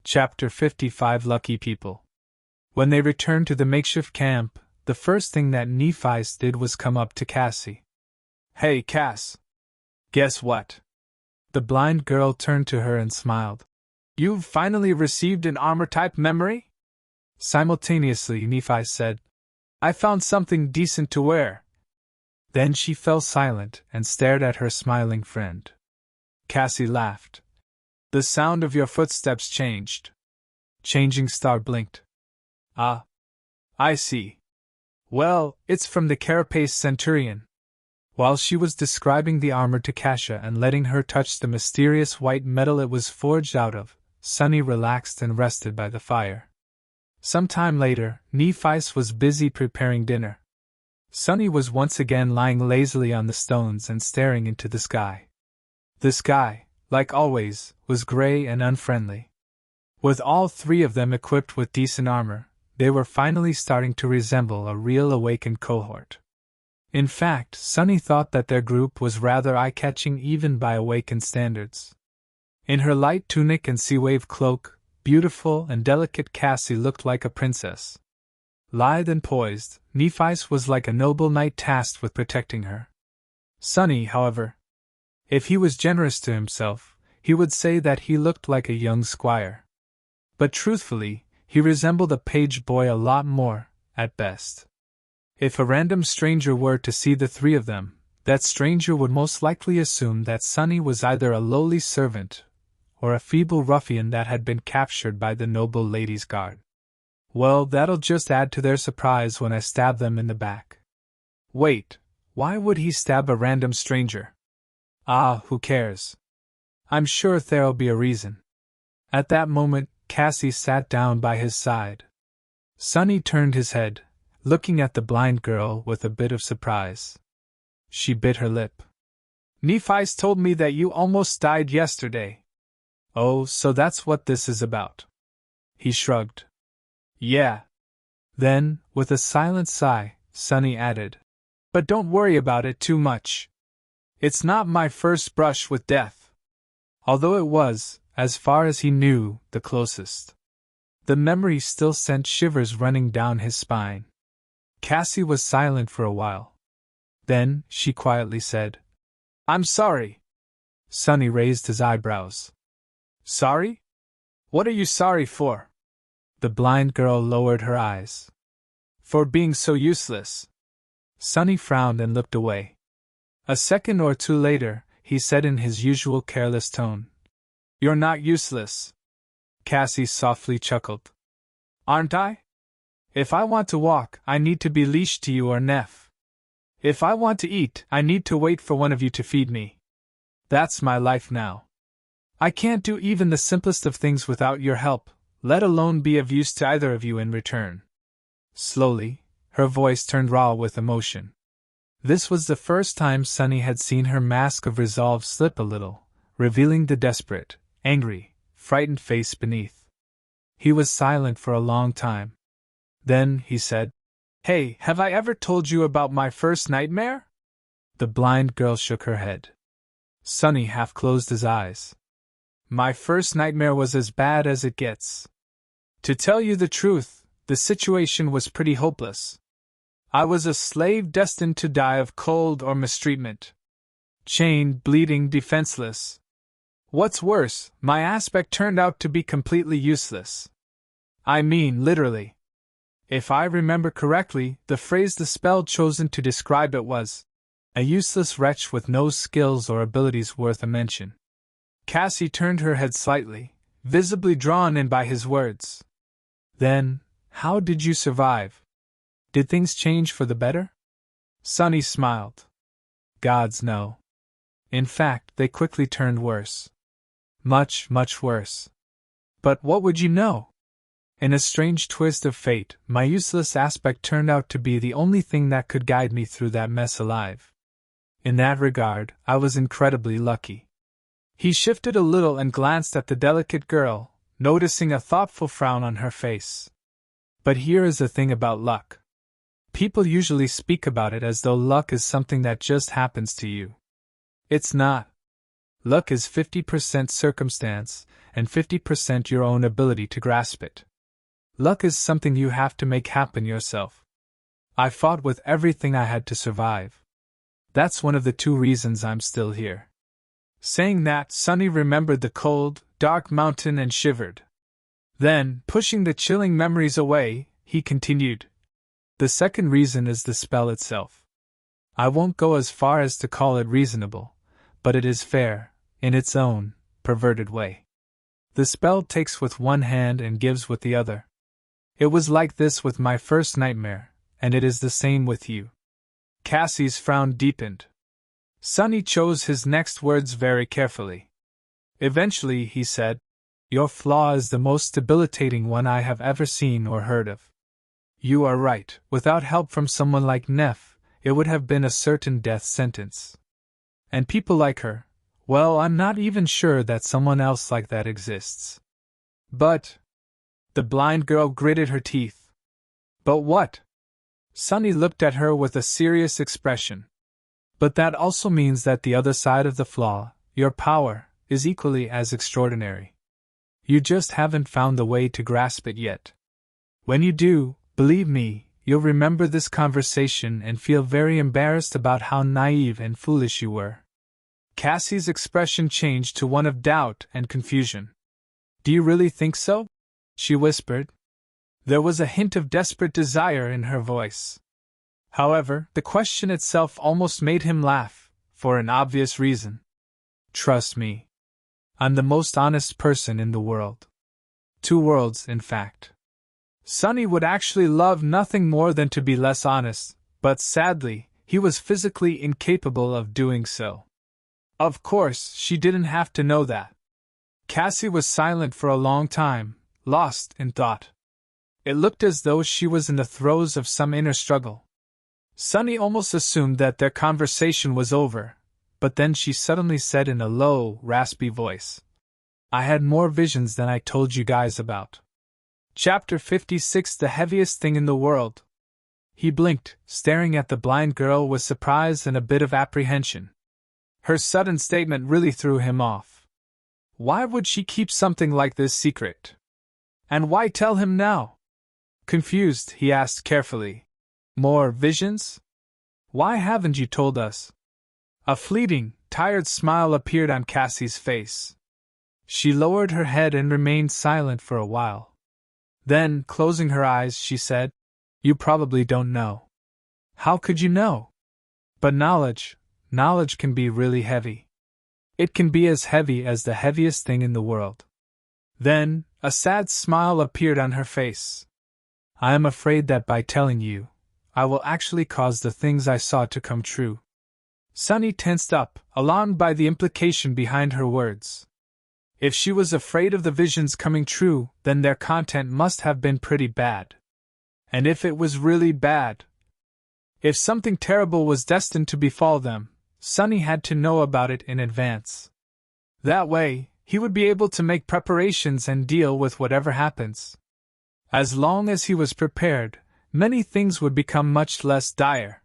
Chapter 55 Lucky People. When they returned to the makeshift camp, the first thing that Nephi did was come up to Cassie. "Hey, Cass. Guess what?" The blind girl turned to her and smiled. "You've finally received an armor-type memory?" Simultaneously, Nephi said, "I found something decent to wear." Then she fell silent and stared at her smiling friend. Cassie laughed. "The sound of your footsteps changed." Changing Star blinked. "Ah. I see. Well, it's from the Carapace Centurion." While she was describing the armor to Kasia and letting her touch the mysterious white metal it was forged out of, Sunny relaxed and rested by the fire. Some time later, Nephi was busy preparing dinner. Sunny was once again lying lazily on the stones and staring into the sky. The sky, like always, was gray and unfriendly. With all three of them equipped with decent armor, they were finally starting to resemble a real awakened cohort. In fact, Sunny thought that their group was rather eye-catching even by awakened standards. In her light tunic and sea-wave cloak, beautiful and delicate Cassie looked like a princess. Lithe and poised, Nephi was like a noble knight tasked with protecting her. Sunny, however, if he was generous to himself, he would say that he looked like a young squire. But truthfully, he resembled a page boy a lot more, at best. If a random stranger were to see the three of them, that stranger would most likely assume that Sunny was either a lowly servant or a feeble ruffian that had been captured by the noble lady's guard. Well, that'll just add to their surprise when I stab them in the back. Wait, why would he stab a random stranger? Ah, who cares? I'm sure there'll be a reason. At that moment, Cassie sat down by his side. Sunny turned his head, looking at the blind girl with a bit of surprise. She bit her lip. "Nephi's told me that you almost died yesterday." "Oh, so that's what this is about." He shrugged. "Yeah." Then, with a silent sigh, Sunny added, "But don't worry about it too much. It's not my first brush with death." Although it was, as far as he knew, the closest. The memory still sent shivers running down his spine. Cassie was silent for a while. Then, she quietly said, "I'm sorry." Sunny raised his eyebrows. "Sorry? What are you sorry for?" The blind girl lowered her eyes. "For being so useless." Sunny frowned and looked away. A second or two later, he said in his usual careless tone, "You're not useless." Cassie softly chuckled. "Aren't I? If I want to walk, I need to be leashed to you or Neff. If I want to eat, I need to wait for one of you to feed me. That's my life now. I can't do even the simplest of things without your help, let alone be of use to either of you in return." Slowly, her voice turned raw with emotion. This was the first time Sunny had seen her mask of resolve slip a little, revealing the desperate, angry, frightened face beneath. He was silent for a long time. Then he said, "Hey, have I ever told you about my first nightmare?" The blind girl shook her head. Sunny half closed his eyes. "My first nightmare was as bad as it gets. To tell you the truth, the situation was pretty hopeless. I was a slave destined to die of cold or mistreatment. Chained, bleeding, defenseless. What's worse, my aspect turned out to be completely useless. I mean, literally. If I remember correctly, the phrase the spell chosen to describe it was, a useless wretch with no skills or abilities worth a mention." Cassie turned her head slightly, visibly drawn in by his words. "Then, how did you survive? Did things change for the better?" Sunny smiled. "Gods, no. In fact, they quickly turned worse. Much, much worse. But what would you know? In a strange twist of fate, my useless aspect turned out to be the only thing that could guide me through that mess alive. In that regard, I was incredibly lucky." He shifted a little and glanced at the delicate girl, noticing a thoughtful frown on her face. "But here is the thing about luck. People usually speak about it as though luck is something that just happens to you. It's not. Luck is 50% circumstance, and 50% your own ability to grasp it. Luck is something you have to make happen yourself. I fought with everything I had to survive. That's one of the 2 reasons I'm still here. Saying that, Sunny remembered the cold, dark mountain and shivered. Then, pushing the chilling memories away, he continued. The second reason is the spell itself. I won't go as far as to call it reasonable, but it is fair, in its own, perverted way. The spell takes with one hand and gives with the other. It was like this with my first nightmare, and it is the same with you. Cassie's frown deepened. Sunny chose his next words very carefully. Eventually, he said, Your flaw is the most debilitating one I have ever seen or heard of. You are right, without help from someone like Neff, it would have been a certain death sentence. And people like her, well, I'm not even sure that someone else like that exists. But... The blind girl gritted her teeth. But what? Sunny looked at her with a serious expression. But that also means that the other side of the flaw, your power, is equally as extraordinary. You just haven't found the way to grasp it yet. When you do, believe me, you'll remember this conversation and feel very embarrassed about how naive and foolish you were. Cassie's expression changed to one of doubt and confusion. Do you really think so? She whispered. There was a hint of desperate desire in her voice. However, the question itself almost made him laugh, for an obvious reason. Trust me. I'm the most honest person in the world. 2 worlds, in fact. Sunny would actually love nothing more than to be less honest, but sadly, he was physically incapable of doing so. Of course, she didn't have to know that. Cassie was silent for a long time, lost in thought. It looked as though she was in the throes of some inner struggle. Sunny almost assumed that their conversation was over, but then she suddenly said in a low, raspy voice, I had more visions than I told you guys about. Chapter 56 The Heaviest Thing in the World. He blinked, staring at the blind girl with surprise and a bit of apprehension. Her sudden statement really threw him off. Why would she keep something like this secret? And why tell him now? Confused, he asked carefully. More visions? Why haven't you told us? A fleeting, tired smile appeared on Cassie's face. She lowered her head and remained silent for a while. Then, closing her eyes, she said, You probably don't know. How could you know? But knowledge can be really heavy. It can be as heavy as the heaviest thing in the world. Then, a sad smile appeared on her face. I am afraid that by telling you, I will actually cause the things I saw to come true. Sunny tensed up, alarmed by the implication behind her words. If she was afraid of the visions coming true, then their content must have been pretty bad. And if it was really bad, if something terrible was destined to befall them, Sunny had to know about it in advance. That way, he would be able to make preparations and deal with whatever happens. As long as he was prepared, many things would become much less dire.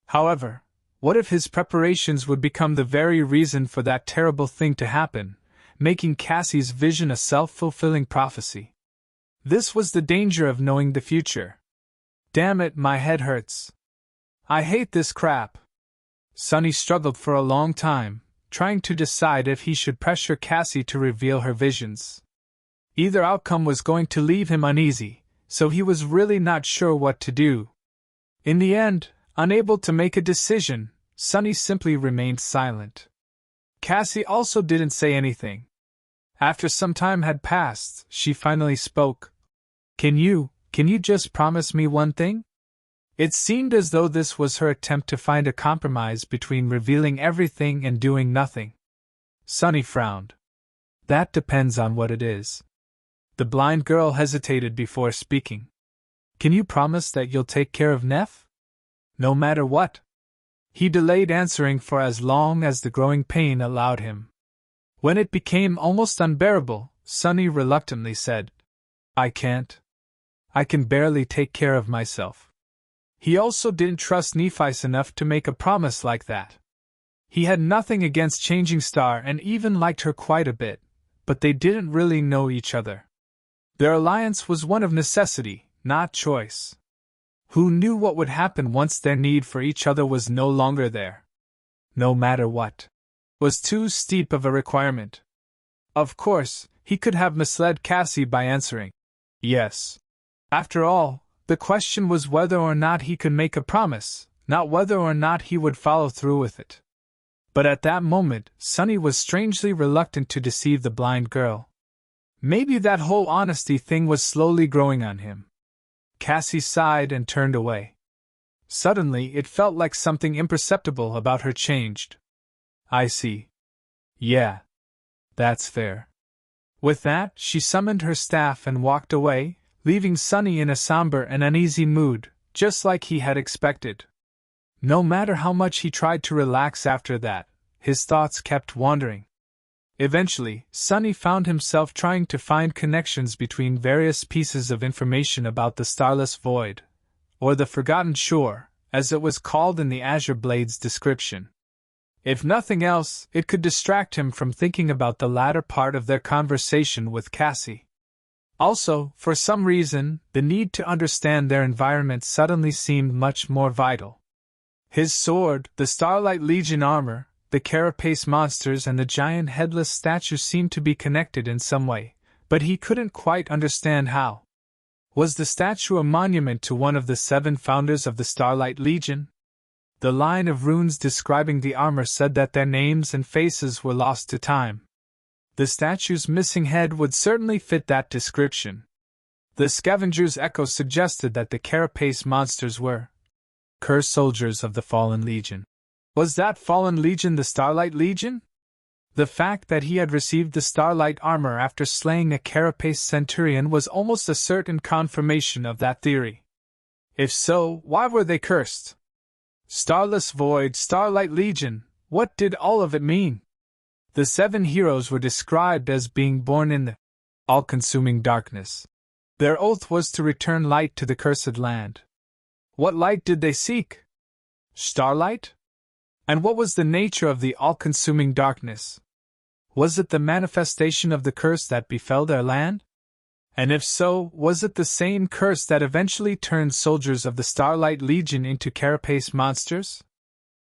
However, what if his preparations would become the very reason for that terrible thing to happen, making Cassie's vision a self-fulfilling prophecy? This was the danger of knowing the future. Damn it, my head hurts. I hate this crap. Sunny struggled for a long time, trying to decide if he should pressure Cassie to reveal her visions. Either outcome was going to leave him uneasy, so he was really not sure what to do. In the end, unable to make a decision, Sunny simply remained silent. Cassie also didn't say anything. After some time had passed, she finally spoke. Can you just promise me one thing? It seemed as though this was her attempt to find a compromise between revealing everything and doing nothing. Sunny frowned. That depends on what it is. The blind girl hesitated before speaking. Can you promise that you'll take care of Neff? No matter what. He delayed answering for as long as the growing pain allowed him. When it became almost unbearable, Sunny reluctantly said, I can't. I can barely take care of myself. He also didn't trust Nephi enough to make a promise like that. He had nothing against Changing Star and even liked her quite a bit, but they didn't really know each other. Their alliance was one of necessity, not choice. Who knew what would happen once their need for each other was no longer there? No matter what was too steep of a requirement. Of course, he could have misled Cassie by answering yes. After all, the question was whether or not he could make a promise, not whether or not he would follow through with it. But at that moment, Sunny was strangely reluctant to deceive the blind girl. Maybe that whole honesty thing was slowly growing on him. Cassie sighed and turned away. Suddenly, it felt like something imperceptible about her changed. I see. Yeah. That's fair. With that, she summoned her staff and walked away, leaving Sunny in a somber and uneasy mood, just like he had expected. No matter how much he tried to relax after that, his thoughts kept wandering. Eventually, Sunny found himself trying to find connections between various pieces of information about the Starless Void, or the Forgotten Shore, as it was called in the Azure Blade's description. If nothing else, it could distract him from thinking about the latter part of their conversation with Cassie. Also, for some reason, the need to understand their environment suddenly seemed much more vital. His sword, the Starlight Legion armor, the carapace monsters and the giant headless statue seemed to be connected in some way, but he couldn't quite understand how. Was the statue a monument to one of the 7 founders of the Starlight Legion? The line of runes describing the armor said that their names and faces were lost to time. The statue's missing head would certainly fit that description. The Scavenger's echo suggested that the carapace monsters were cursed soldiers of the Fallen Legion. Was that Fallen Legion the Starlight Legion? The fact that he had received the Starlight armor after slaying a carapace centurion was almost a certain confirmation of that theory. If so, why were they cursed? Starless Void, Starlight Legion, what did all of it mean? The 7 heroes were described as being born in the all-consuming darkness. Their oath was to return light to the cursed land. What light did they seek? Starlight? And what was the nature of the all-consuming darkness? Was it the manifestation of the curse that befell their land? And if so, was it the same curse that eventually turned soldiers of the Starlight Legion into carapace monsters?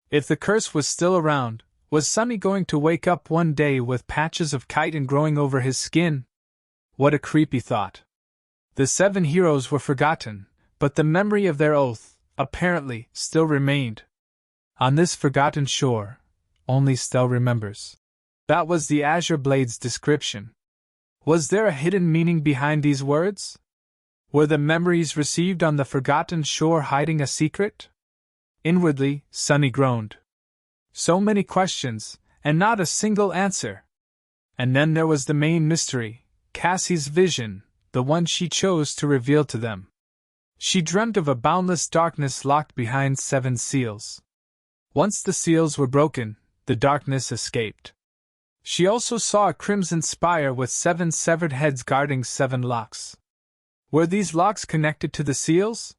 If the curse was still around, was Sunny going to wake up one day with patches of chitin growing over his skin? What a creepy thought. The 7 heroes were forgotten, but the memory of their oath, apparently, still remained. On this forgotten shore, only Stell remembers. That was the Azure Blade's description. Was there a hidden meaning behind these words? Were the memories received on the forgotten shore hiding a secret? Inwardly, Sunny groaned. So many questions, and not a single answer. And then there was the main mystery, Cassie's vision, the one she chose to reveal to them. She dreamt of a boundless darkness locked behind 7 seals. Once the seals were broken, the darkness escaped. She also saw a crimson spire with 7 severed heads guarding 7 locks. Were these locks connected to the seals?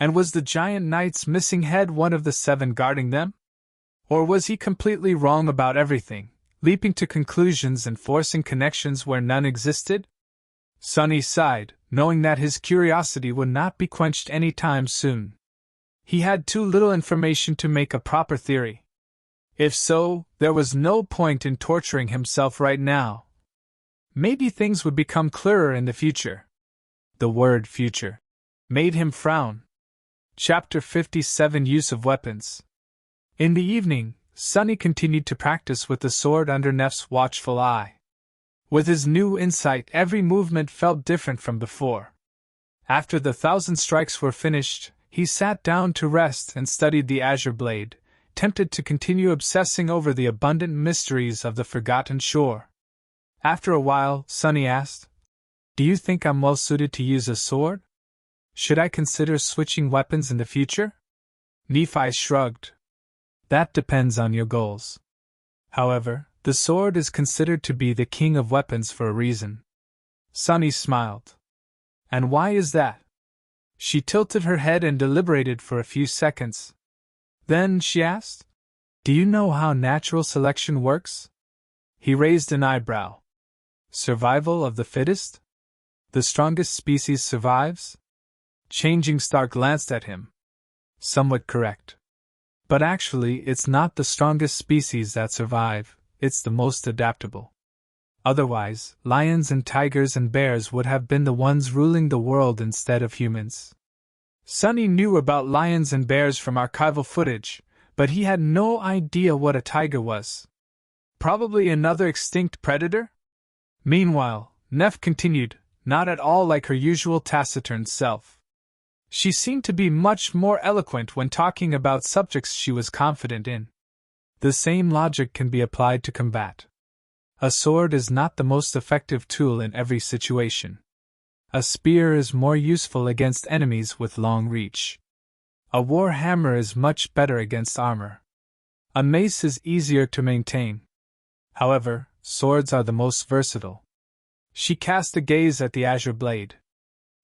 And was the giant knight's missing head one of the 7 guarding them? Or was he completely wrong about everything, leaping to conclusions and forcing connections where none existed? Sunny sighed, knowing that his curiosity would not be quenched any time soon. He had too little information to make a proper theory. If so, there was no point in torturing himself right now. Maybe things would become clearer in the future. The word future made him frown. Chapter 57 Use of Weapons. In the evening, Sunny continued to practice with the sword under Neff's watchful eye. With his new insight, every movement felt different from before. After the 1,000 strikes were finished, he sat down to rest and studied the Azure Blade, tempted to continue obsessing over the abundant mysteries of the Forgotten Shore. After a while, Sunny asked, "Do you think I'm well suited to use a sword? Should I consider switching weapons in the future?" Nephi shrugged. "That depends on your goals. However, the sword is considered to be the king of weapons for a reason." Sunny smiled. "And why is that?" She tilted her head and deliberated for a few seconds. Then she asked, Do you know how natural selection works? He raised an eyebrow. Survival of the fittest? The strongest species survives? Changing Star glanced at him. Somewhat correct. But actually, it's not the strongest species that survive, it's the most adaptable. Otherwise, lions and tigers and bears would have been the ones ruling the world instead of humans. Sonny knew about lions and bears from archival footage, but he had no idea what a tiger was. Probably another extinct predator? Meanwhile, Neff continued, not at all like her usual taciturn self. She seemed to be much more eloquent when talking about subjects she was confident in. The same logic can be applied to combat. A sword is not the most effective tool in every situation. A spear is more useful against enemies with long reach. A war hammer is much better against armor. A mace is easier to maintain. However, swords are the most versatile. She cast a gaze at the azure blade.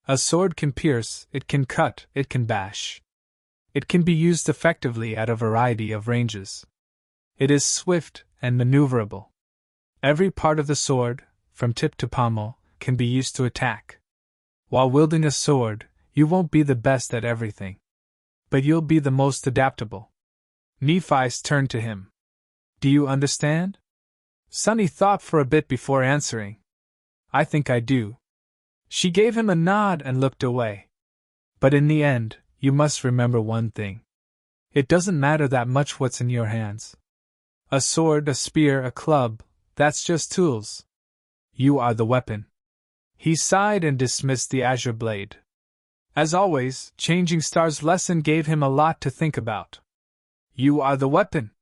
A sword can pierce, it can cut, it can bash. It can be used effectively at a variety of ranges. It is swift and maneuverable. Every part of the sword, from tip to pommel, can be used to attack. While wielding a sword, you won't be the best at everything. But you'll be the most adaptable. Nephi turned to him. Do you understand? Sonny thought for a bit before answering. I think I do. She gave him a nod and looked away. But in the end, you must remember one thing. It doesn't matter that much what's in your hands. A sword, a spear, a club, that's just tools. You are the weapon. He sighed and dismissed the azure blade. As always, Changing Star's lesson gave him a lot to think about. You are the weapon.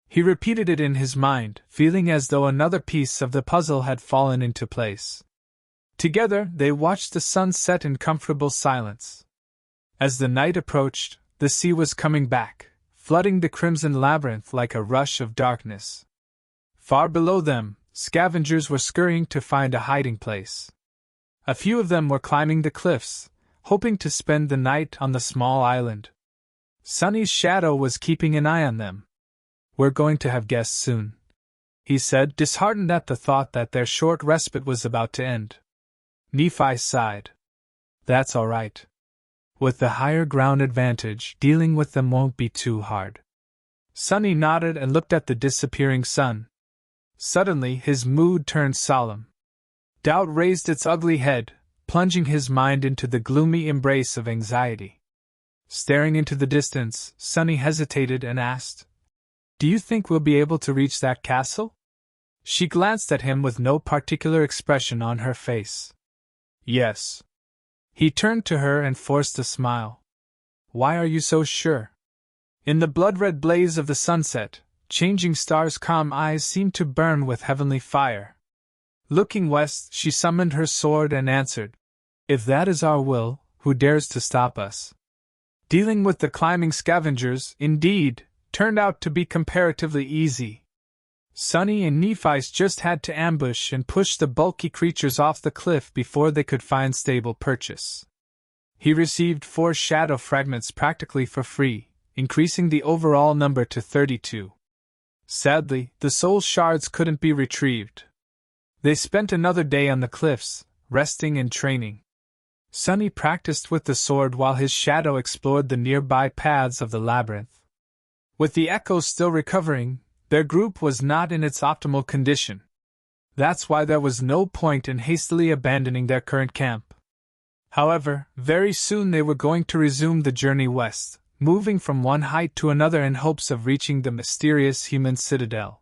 He repeated it in his mind, feeling as though another piece of the puzzle had fallen into place. Together, they watched the sun set in comfortable silence. As the night approached, the sea was coming back, flooding the crimson labyrinth like a rush of darkness. Far below them, scavengers were scurrying to find a hiding place. A few of them were climbing the cliffs, hoping to spend the night on the small island. Sonny's shadow was keeping an eye on them. We're going to have guests soon, he said, disheartened at the thought that their short respite was about to end. Nephi sighed. That's all right. With the higher ground advantage, dealing with them won't be too hard. Sonny nodded and looked at the disappearing sun. Suddenly, his mood turned solemn. Doubt raised its ugly head, plunging his mind into the gloomy embrace of anxiety. Staring into the distance, Sonny hesitated and asked, Do you think we'll be able to reach that castle? She glanced at him with no particular expression on her face. Yes. He turned to her and forced a smile. Why are you so sure? In the blood-red blaze of the sunset, Changing Star's calm eyes seemed to burn with heavenly fire. Looking west, she summoned her sword and answered, If that is our will, who dares to stop us? Dealing with the climbing scavengers, indeed, turned out to be comparatively easy. Sonny and Nephi just had to ambush and push the bulky creatures off the cliff before they could find stable purchase. He received 4 shadow fragments practically for free, increasing the overall number to 32. Sadly, the soul shards couldn't be retrieved. They spent another day on the cliffs, resting and training. Sonny practiced with the sword while his shadow explored the nearby paths of the labyrinth. With the echoes still recovering, their group was not in its optimal condition. That's why there was no point in hastily abandoning their current camp. However, very soon they were going to resume the journey west, moving from one height to another in hopes of reaching the mysterious human citadel.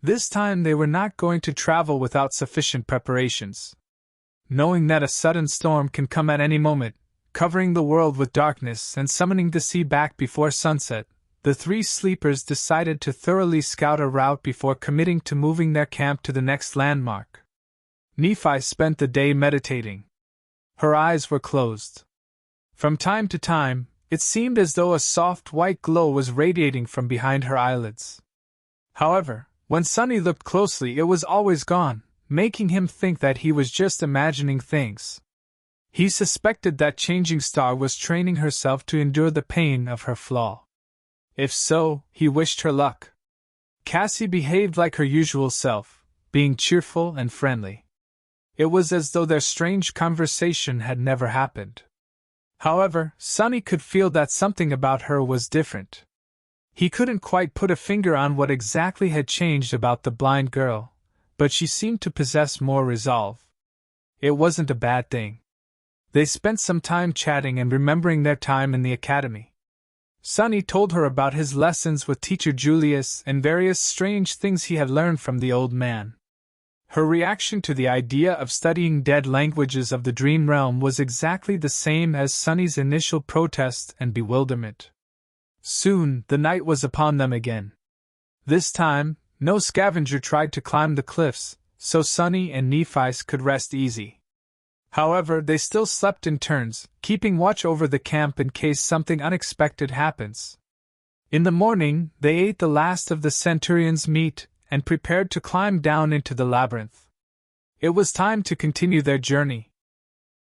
This time they were not going to travel without sufficient preparations. Knowing that a sudden storm can come at any moment, covering the world with darkness and summoning the sea back before sunset, the 3 sleepers decided to thoroughly scout a route before committing to moving their camp to the next landmark. Nephi spent the day meditating. Her eyes were closed. From time to time, it seemed as though a soft white glow was radiating from behind her eyelids. However, when Sonny looked closely, it was always gone, making him think that he was just imagining things. He suspected that Changing Star was training herself to endure the pain of her flaw. If so, he wished her luck. Cassie behaved like her usual self, being cheerful and friendly. It was as though their strange conversation had never happened. However, Sonny could feel that something about her was different. He couldn't quite put a finger on what exactly had changed about the blind girl, but she seemed to possess more resolve. It wasn't a bad thing. They spent some time chatting and remembering their time in the academy. Sonny told her about his lessons with teacher Julius and various strange things he had learned from the old man. Her reaction to the idea of studying dead languages of the dream realm was exactly the same as Sonny's initial protest and bewilderment. Soon, the night was upon them again. This time, no scavenger tried to climb the cliffs, so Sonny and Nephi could rest easy. However, they still slept in turns, keeping watch over the camp in case something unexpected happens. In the morning, they ate the last of the centurion's meat and prepared to climb down into the labyrinth. It was time to continue their journey,